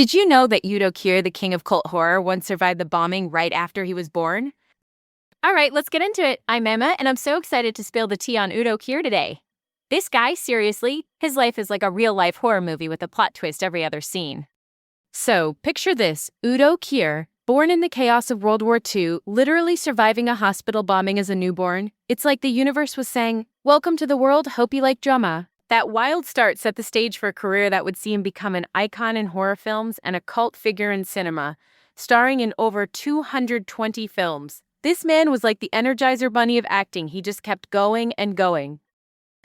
Did you know that Udo Kier, the king of cult horror, once survived the bombing right after he was born? All right, let's get into it. I'm Emma, and I'm so excited to spill the tea on Udo Kier today. This guy, seriously, his life is like a real-life horror movie with a plot twist every other scene. So, picture this, Udo Kier, born in the chaos of World War II, literally surviving a hospital bombing as a newborn. It's like the universe was saying, "Welcome to the world, hope you like drama." That wild start set the stage for a career that would see him become an icon in horror films and a cult figure in cinema, starring in over 220 films. This man was like the Energizer Bunny of acting. He just kept going and going.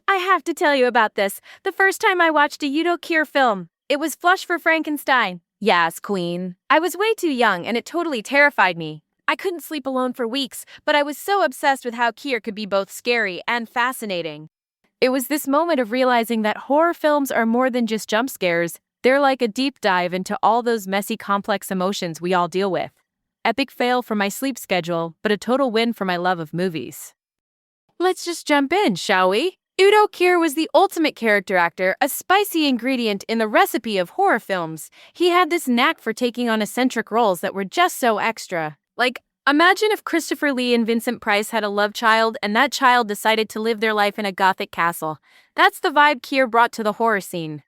I have to tell you about this. The first time I watched a Udo Kier film, it was Flush for Frankenstein. Yes, queen. I was way too young and it totally terrified me. I couldn't sleep alone for weeks, but I was so obsessed with how Kier could be both scary and fascinating. It was this moment of realizing that horror films are more than just jump scares. They're like a deep dive into all those messy, complex emotions we all deal with. Epic fail for my sleep schedule, but a total win for my love of movies. Let's just jump in, shall we? Udo Kier was the ultimate character actor, a spicy ingredient in the recipe of horror films. He had this knack for taking on eccentric roles that were just so extra. Like, imagine if Christopher Lee and Vincent Price had a love child and that child decided to live their life in a gothic castle. That's the vibe Kier brought to the horror scene.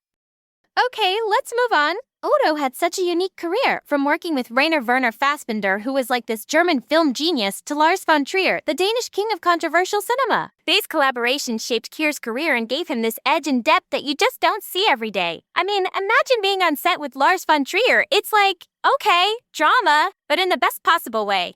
Okay, let's move on. Udo had such a unique career, from working with Rainer Werner Fassbinder, who was like this German film genius, to Lars von Trier, the Danish king of controversial cinema. These collaborations shaped Kier's career and gave him this edge and depth that you just don't see every day. I mean, imagine being on set with Lars von Trier. It's like, okay, drama, but in the best possible way.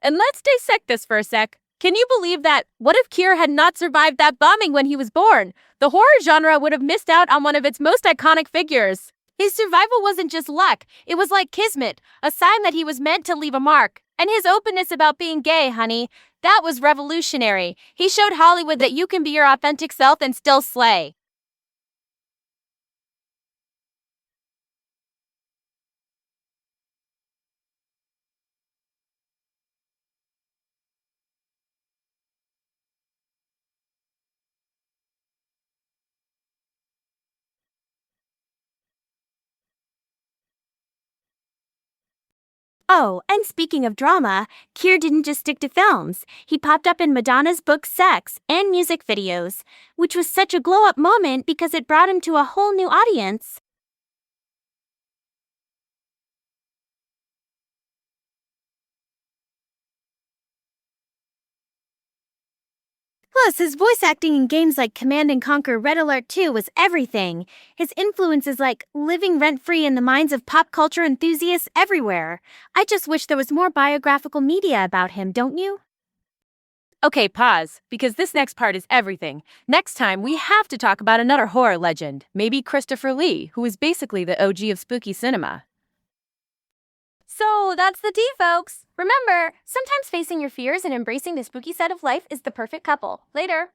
And let's dissect this for a sec. Can you believe that? What if Kier had not survived that bombing when he was born? The horror genre would have missed out on one of its most iconic figures. His survival wasn't just luck, it was like kismet, a sign that he was meant to leave a mark. And his openness about being gay, honey, that was revolutionary. He showed Hollywood that you can be your authentic self and still slay. Oh, and speaking of drama, Kier didn't just stick to films. He popped up in Madonna's book Sex and music videos, which was such a glow-up moment because it brought him to a whole new audience. Plus, his voice acting in games like Command and Conquer Red Alert 2 was everything. His influence is like living rent-free in the minds of pop culture enthusiasts everywhere. I just wish there was more biographical media about him, don't you? Okay, pause, because this next part is everything. Next time, we have to talk about another horror legend, maybe Christopher Lee, who is basically the OG of spooky cinema. So that's the tea, folks. Remember, sometimes facing your fears and embracing the spooky side of life is the perfect couple. Later.